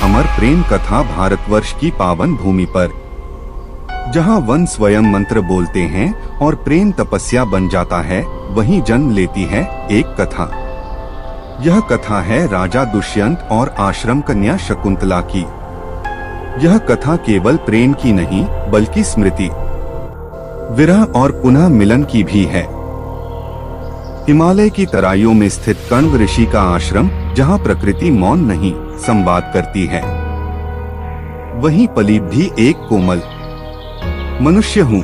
अमर प्रेम कथा भारतवर्ष की पावन भूमि पर, जहां वन स्वयं मंत्र बोलते हैं और प्रेम तपस्या बन जाता है, वहीं जन्म लेती है एक कथा। यह कथा है राजा दुष्यंत और आश्रम कन्या शकुंतला की। यह कथा केवल प्रेम की नहीं, बल्कि स्मृति, विरह और पुनः मिलन की भी है। हिमालय की तराइयों में स्थित कण्व ऋषि का आश्रम, जहां प्रकृति मौन नहीं, संवाद करती है, वहीं पली भी एक कोमल मनुष्य हूँ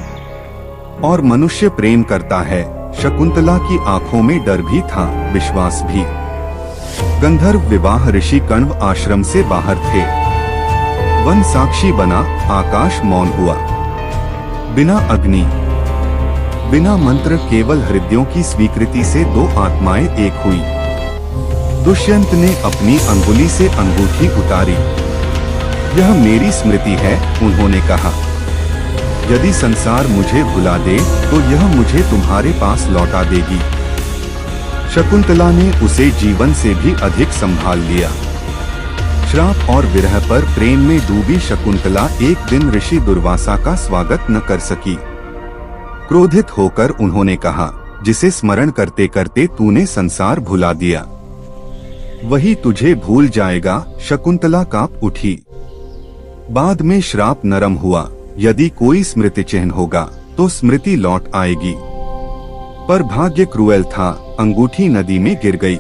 और मनुष्य प्रेम करता है। शकुंतला की आंखों में डर भी था, विश्वास भी। गंधर्व विवाह ऋषि कण्व आश्रम से बाहर थे। वन साक्षी बना, आकाश मौन हुआ। बिना अग्नि, बिना मंत्र, केवल हृदयों की स्वीकृति से दो आत्माएं एक हुई। दुष्यंत ने अपनी अंगुली से अंगूठी उतारी। यह मेरी स्मृति है, उन्होंने कहा। यदि संसार मुझे भुला दे तो यह मुझे तुम्हारे पास लौटा देगी। शकुंतला ने उसे जीवन से भी अधिक संभाल लिया। श्राप और विरह पर प्रेम में डूबी शकुंतला एक दिन ऋषि दुर्वासा का स्वागत न कर सकी। क्रोधित होकर उन्होंने कहा, जिसे स्मरण करते करते तूने संसार भुला दिया, वही तुझे भूल जाएगा। शकुंतला कांप उठी। बाद में श्राप नरम हुआ, यदि कोई स्मृति चिन्ह होगा तो स्मृति लौट आएगी। पर भाग्य क्रूएल था, अंगूठी नदी में गिर गई।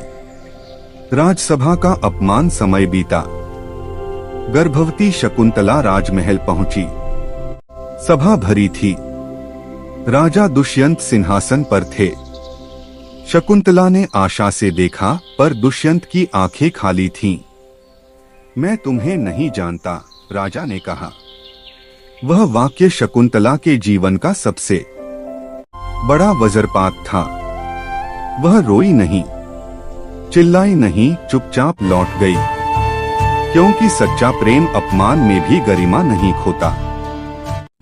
राजसभा का अपमान समय बीता। गर्भवती शकुंतला राजमहल पहुंची। सभा भरी थी। राजा दुष्यंत सिंहासन पर थे। शकुंतला ने आशा से देखा, पर दुष्यंत की आंखें खाली थीं। मैं तुम्हें नहीं जानता, राजा ने कहा। वह वाक्य शकुंतला के जीवन का सबसे बड़ा वज्रपात था। वह रोई नहीं, चिल्लाई नहीं, चुपचाप लौट गई, क्योंकि सच्चा प्रेम अपमान में भी गरिमा नहीं खोता।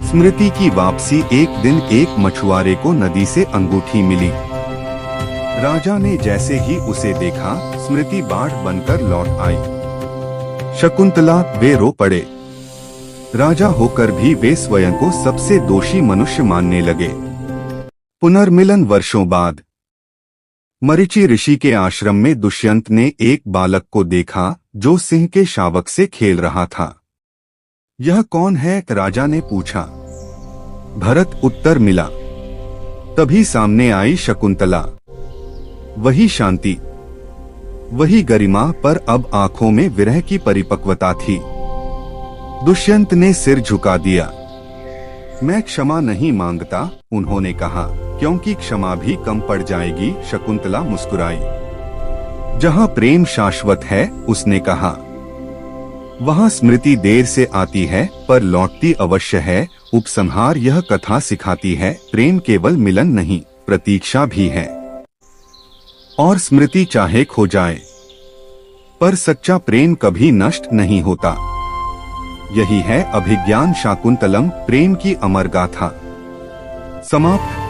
स्मृति की वापसी। एक दिन एक मछुआरे को नदी से अंगूठी मिली। राजा ने जैसे ही उसे देखा, स्मृति बाढ़ बनकर लौट आई। शकुंतला, वे रो पड़े। राजा होकर भी वे स्वयं को सबसे दोषी मनुष्य मानने लगे। पुनर्मिलन वर्षों बाद। मरीचि ऋषि के आश्रम में दुष्यंत ने एक बालक को देखा जो सिंह के शावक से खेल रहा था। यह कौन है? राजा ने पूछा। भरत, उत्तर मिला। तभी सामने आई शकुंतला। वही शांति, वही गरिमा, पर अब आंखों में विरह की परिपक्वता थी। दुष्यंत ने सिर झुका दिया। मैं क्षमा नहीं मांगता, उन्होंने कहा, क्योंकि क्षमा भी कम पड़ जाएगी। शकुंतला मुस्कुराई। जहां प्रेम शाश्वत है, उसने कहा, वहां स्मृति देर से आती है पर लौटती अवश्य है। उपसंहार। यह कथा सिखाती है, प्रेम केवल मिलन नहीं, प्रतीक्षा भी है। और स्मृति चाहे खो जाए, पर सच्चा प्रेम कभी नष्ट नहीं होता। यही है अभिज्ञान शाकुंतलम, प्रेम की अमर गाथा। समाप्त।